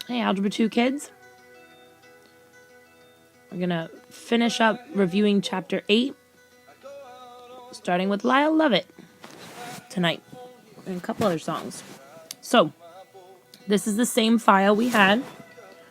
Hey, Algebra 2 kids. We're going to finish up reviewing Chapter 8, starting with Lyle, Lovett tonight, and a couple other songs. So, this is the same file we had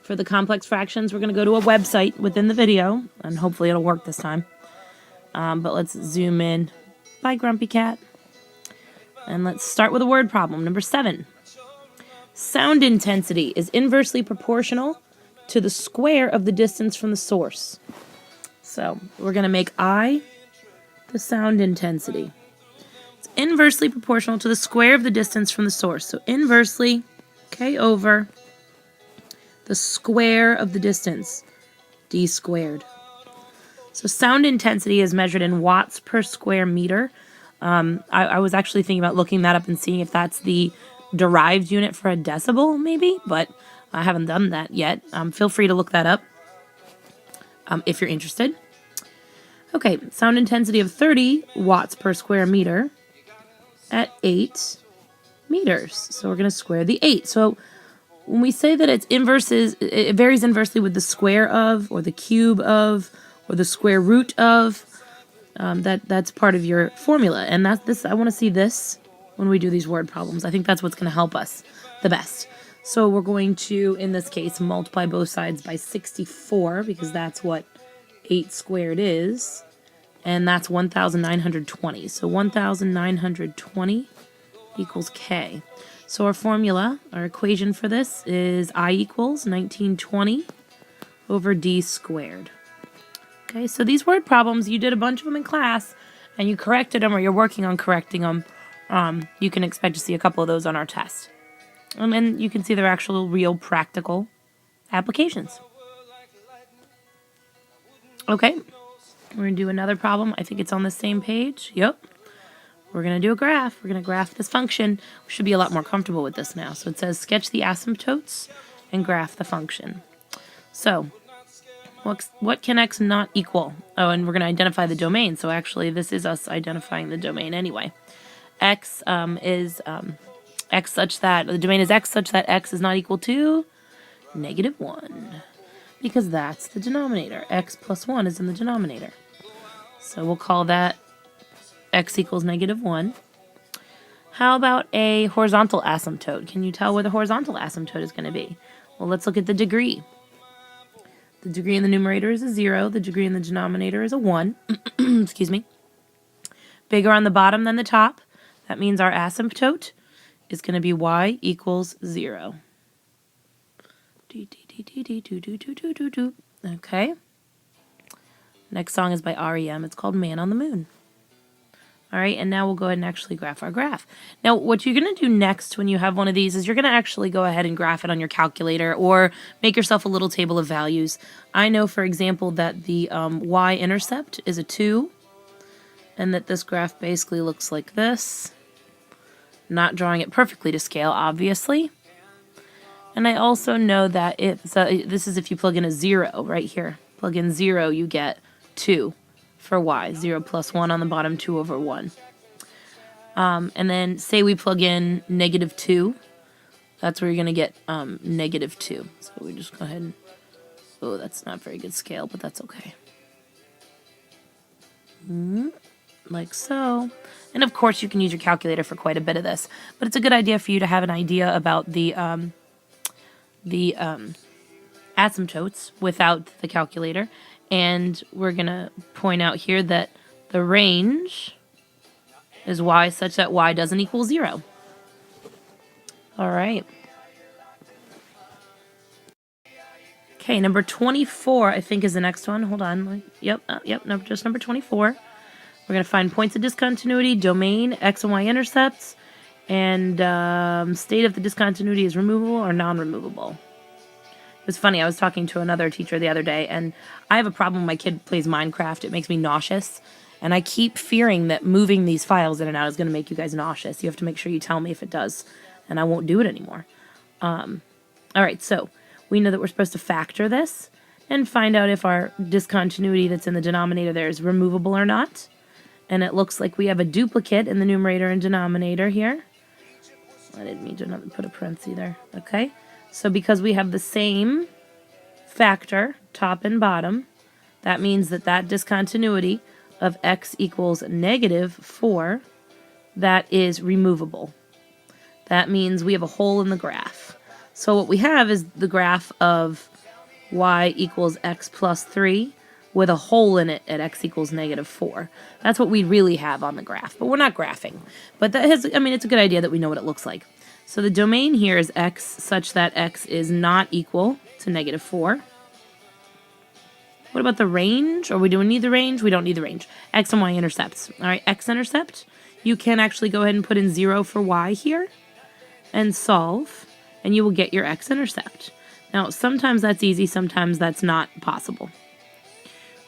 for the complex fractions. We're going to go to a website within the video, and hopefully it'll work this time. But let's zoom in. Bye, Grumpy Cat. And let's start with a word problem. Number 7. Sound intensity is inversely proportional to the square of the distance from the source. So we're going to make I the sound intensity. It's inversely proportional to the square of the distance from the source. So inversely, K over the square of the distance, D squared. So sound intensity is measured in watts per square meter. I was actually thinking about looking that up and seeing if that's the derived unit for a decibel, maybe, but I haven't done that yet. Feel free to look that up if you're interested. Okay, sound intensity of 30 watts per square meter at 8 meters. So we're going to square the 8. So when we say that it varies inversely with the square of, or the cube of, or the square root of, that's part of your formula. And that's this. I want to see this when we do these word problems. I think that's what's going to help us the best. So we're going to, in this case, multiply both sides by 64 because that's what 8 squared is. And that's 1,920. So 1,920 equals K. So our formula, our equation for this is I equals 1920 over D squared. Okay, so these word problems, you did a bunch of them in class, and you corrected them or you're working on correcting them. You can expect to see a couple of those on our test. And then you can see their actual real practical applications. Okay, we're going to do another problem. I think it's on the same page. Yep. We're going to do a graph. We're going to graph this function. We should be a lot more comfortable with this now. So it says sketch the asymptotes and graph the function. So what can x not equal? Oh, and we're going to identify the domain. So actually this is us identifying the domain anyway. X is x such that, the domain is x such that x is not equal to -1. Because that's the denominator. X plus 1 is in the denominator. So we'll call that x equals -1. How about a horizontal asymptote? Can you tell where the horizontal asymptote is going to be? Well, let's look at the degree. The degree in the numerator is a 0. The degree in the denominator is a 1. Excuse me. Bigger on the bottom than the top. That means our asymptote is going to be y equals 0. Okay. Next song is by R.E.M. It's called Man on the Moon. All right, and now we'll go ahead and actually graph our graph. Now, what you're going to do next when you have one of these is you're going to actually go ahead and graph it on your calculator or make yourself a little table of values. I know, for example, that the y-intercept is a 2, and that this graph basically looks like this. Not drawing it perfectly to scale, obviously. And I also know that this is if you plug in a 0 right here. Plug in 0, you get 2. For y, 0 plus 1 on the bottom, 2 over 1. And then say we plug in -2. That's where you're going to get -2. So we just go ahead and... Oh, that's not very good scale, but that's okay. Like so. And of course you can use your calculator for quite a bit of this. But it's a good idea for you to have an idea about the asymptotes without the calculator. And we're going to point out here that the range is y such that y doesn't equal 0. All right. Okay, number 24, I think, is the next one. Hold on. Yep, no, just number 24. We're going to find points of discontinuity, domain, x and y intercepts, and state if the discontinuity is removable or non-removable. It was funny, I was talking to another teacher the other day, and I have a problem when my kid plays Minecraft. It makes me nauseous, and I keep fearing that moving these files in and out is going to make you guys nauseous. You have to make sure you tell me if it does, and I won't do it anymore. All right, so we know that we're supposed to factor this and find out if our discontinuity that's in the denominator there is removable or not. And it looks like we have a duplicate in the numerator and denominator here. I didn't mean to put a parenthesis there. Okay. So because we have the same factor, top and bottom, that means that that discontinuity of x equals negative 4, that is removable. That means we have a hole in the graph. So what we have is the graph of y equals x plus 3 with a hole in it at x equals negative 4. That's what we really have on the graph, but we're not graphing. But that has, I mean, it's a good idea that we know what it looks like. So the domain here is x such that x is not equal to negative 4. What about the range? Do we need the range? We don't need the range. X and y intercepts. All right, x-intercept. You can actually go ahead and put in 0 for y here and solve, and you will get your x-intercept. Now, sometimes that's easy, sometimes that's not possible.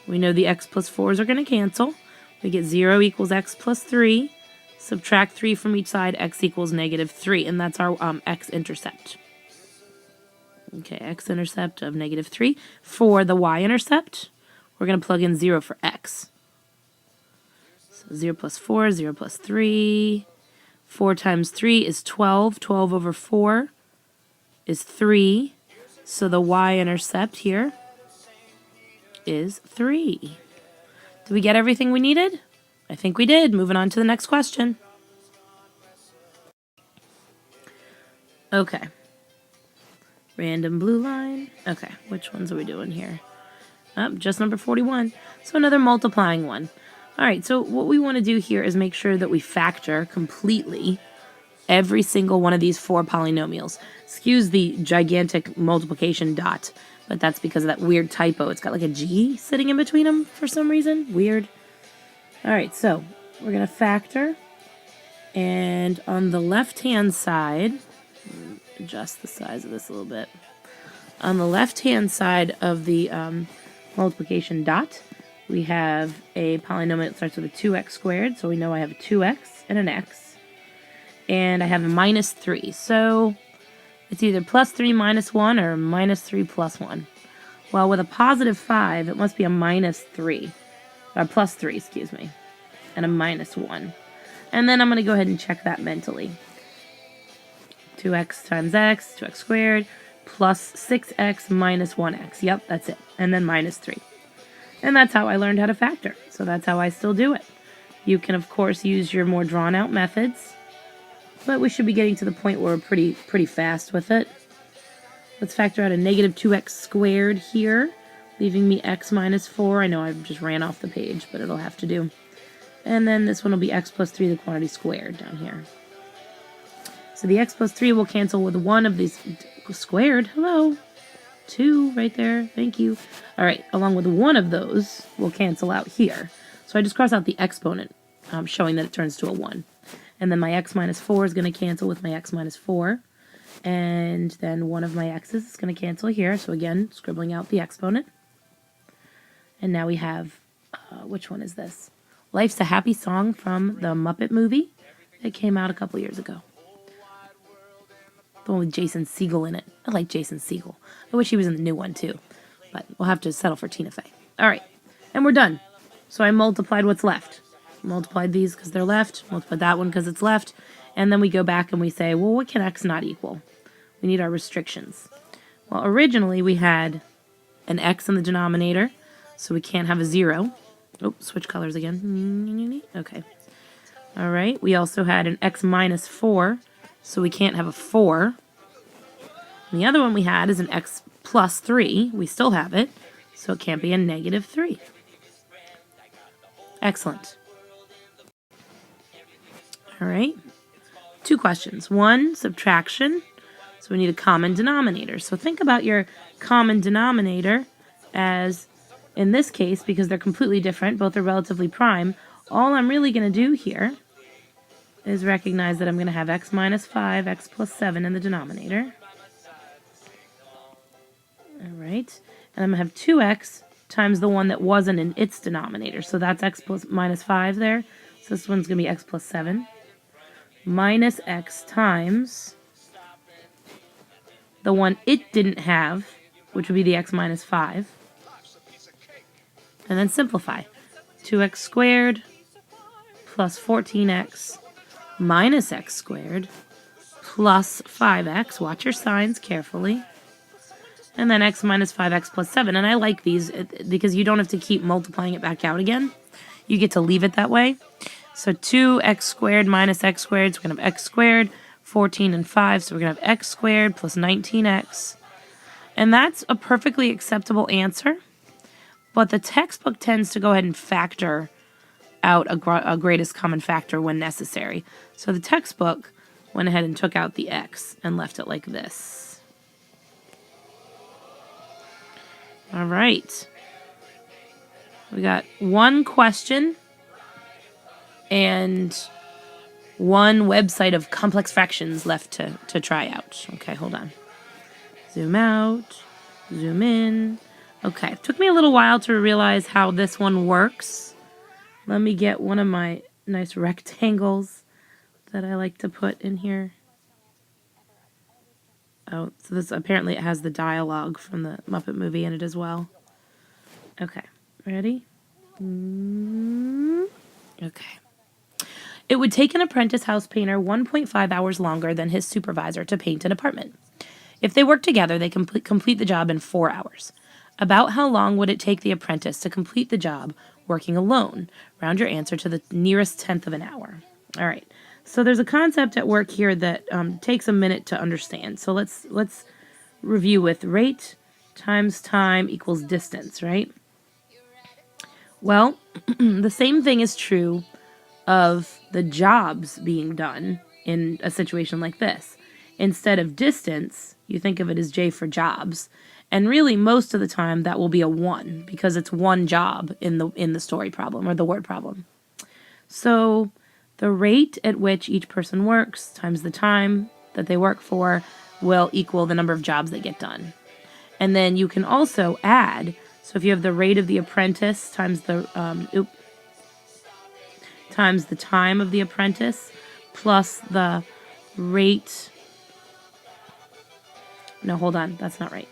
We know the x plus 4s are going to cancel. We get 0 equals x plus 3. Subtract 3 from each side, x equals negative 3, and that's our x-intercept. Okay, x-intercept of negative 3. For the y-intercept, we're going to plug in 0 for x. So 0 plus 4, 0 plus 3. 4 times 3 is 12. 12 over 4 is 3. So the y-intercept here is 3. Did we get everything we needed? I think we did. Moving on to the next question. Okay. Random blue line. Okay, which ones are we doing here? Just number 41. So another multiplying one. All right, so what we want to do here is make sure that we factor completely every single one of these 4 polynomials. Excuse the gigantic multiplication dot, but that's because of that weird typo. It's got like a G sitting in between them for some reason. Weird. All right, so we're going to factor. And on the left-hand side, adjust the size of this a little bit. On the left-hand side of the multiplication dot, we have a polynomial that starts with a 2x squared, so we know I have a 2x and an x. And I have a minus 3, so it's either plus 3 minus 1 or minus 3 plus 1. Well, with a positive 5, it must be a minus 3. Or plus 3, excuse me. And a minus 1. And then I'm going to go ahead and check that mentally. 2x times x, 2x squared, plus 6x minus 1x. Yep, that's it. And then minus 3. And that's how I learned how to factor. So that's how I still do it. You can, of course, use your more drawn-out methods. But we should be getting to the point where we're pretty fast with it. Let's factor out a negative 2x squared here, leaving me x minus 4. I know I just ran off the page, but it'll have to do. And then this one will be x plus 3, the quantity squared down here. So the x plus 3 will cancel with one of these squared. Hello. 2 right there. Thank you. All right. Along with one of those will cancel out here. So I just cross out the exponent, showing that it turns to a 1. And then my x minus 4 is going to cancel with my x minus 4. And then one of my x's is going to cancel here. So again, scribbling out the exponent. And now we have, which one is this? Life's a Happy Song from the Muppet movie. It came out a couple years ago. The one with Jason Segel in it. I like Jason Segel. I wish he was in the new one too. But we'll have to settle for Tina Fey. All right. And we're done. So I multiplied what's left. Multiplied these because they're left. Multiplied that one because it's left. And then we go back and we say, well, what can x not equal? We need our restrictions. Well, originally we had an x in the denominator, so we can't have a 0. Oh, switch colors again. Okay. All right. We also had an x minus 4, so we can't have a 4. And the other one we had is an x plus 3. We still have it, so it can't be a negative 3. Excellent. All right. 2 questions. 1, subtraction. So we need a common denominator. So think about your common denominator as, in this case, because they're completely different, both are relatively prime, all I'm really going to do here is recognize that I'm going to have x minus 5, x plus 7 in the denominator. All right. And I'm going to have 2x times the one that wasn't in its denominator. So that's x plus minus 5 there. So this one's going to be x plus 7. Minus x times the one it didn't have, which would be the x minus 5. And then simplify. 2x squared plus 14x minus x squared plus 5x. Watch your signs carefully. And then x minus 5x plus 7. And I like these because you don't have to keep multiplying it back out again. You get to leave it that way. So 2x squared minus x squared. So we're going to have x squared, 14 and 5. So we're going to have x squared plus 19x. And that's a perfectly acceptable answer. But the textbook tends to go ahead and factor out a greatest common factor when necessary. So the textbook went ahead and took out the x and left it like this. All right. We got one question and one website of complex fractions left to try out. Okay, hold on. Zoom out, zoom in. Okay, it took me a little while to realize how this one works. Let me get one of my nice rectangles that I like to put in here. Oh, so this apparently it has the dialogue from the Muppet movie in it as well. Okay, ready? Okay. It would take an apprentice house painter 1.5 hours longer than his supervisor to paint an apartment. If they work together, they complete the job in 4 hours. About how long would it take the apprentice to complete the job working alone? Round your answer to the nearest tenth of an hour. All right. So there's a concept at work here that takes a minute to understand. So let's review with rate times time equals distance, right? Well, the same thing is true of the jobs being done in a situation like this. Instead of distance, you think of it as J for jobs. And really, most of the time, that will be a 1 because it's one job in the story problem or the word problem. So the rate at which each person works times the time that they work for will equal the number of jobs that get done. And then you can also add, so if you have the rate of the apprentice times the time of the apprentice plus the rate. No, hold on, that's not right.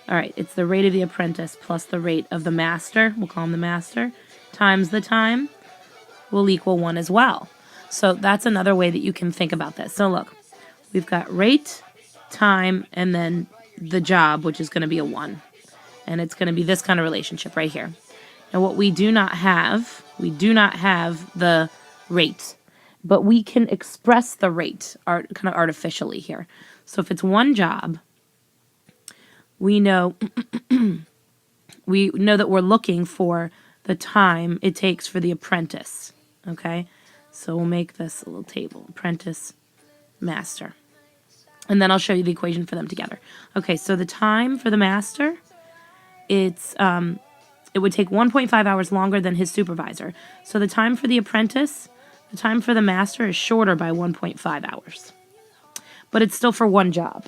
All right, it's the rate of the apprentice plus the rate of the master, we'll call him the master, times the time will equal 1 as well. So that's another way that you can think about this. So look, we've got rate, time, and then the job, which is going to be a 1. And it's going to be this kind of relationship right here. Now what we do not have the rate, but we can express the rate kind of artificially here. So if it's one job, we know that we're looking for the time it takes for the apprentice, okay? So we'll make this a little table, apprentice, master. And then I'll show you the equation for them together. Okay, so the time for the master, it would take 1.5 hours longer than his supervisor. So the time for the apprentice, the time for the master is shorter by 1.5 hours. But it's still for one job.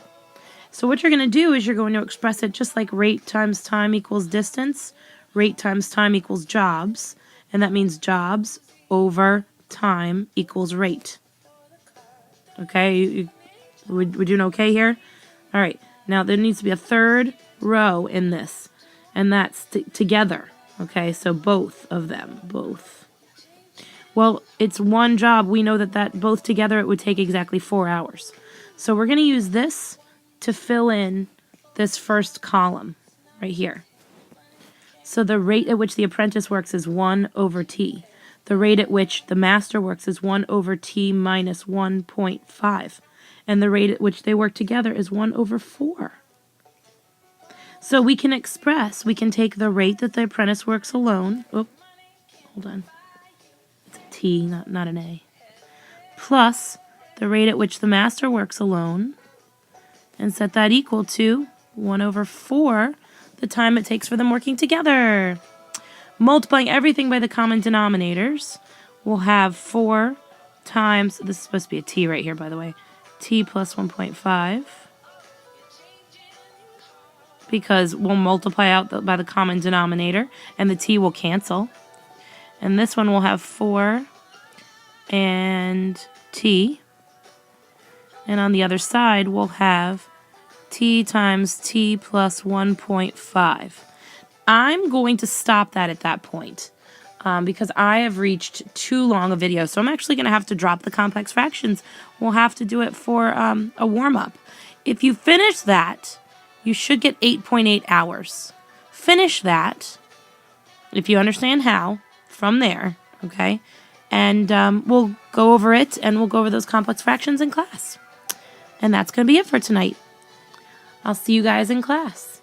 So what you're going to do is you're going to express it just like rate times time equals distance. Rate times time equals jobs. And that means jobs over time equals rate. Okay, we're doing okay here? All right, now there needs to be a third row in this. And that's together. Okay, so both of them, both. Well, it's one job. We know that both together it would take exactly 4 hours. So we're going to use this to fill in this first column right here. So the rate at which the apprentice works is 1 over t. The rate at which the master works is 1 over t minus 1.5. And the rate at which they work together is 1 over 4. So we can take the rate that the apprentice works alone. Oh, hold on. It's a t, not an a. Plus the rate at which the master works alone. And set that equal to 1 over 4, the time it takes for them working together. Multiplying everything by the common denominators, we'll have 4 times, this is supposed to be a t right here, by the way, t plus 1.5. Because we'll multiply out by the common denominator, and the t will cancel. And this one will have 4 and t. And on the other side, we'll have t times t plus 1.5. I'm going to stop that at that point. because I have reached too long a video. So I'm actually going to have to drop the complex fractions. We'll have to do it for a warm-up. If you finish that, you should get 8.8 hours. Finish that, if you understand how, from there, okay? And we'll go over it, and we'll go over those complex fractions in class. And that's going to be it for tonight. I'll see you guys in class.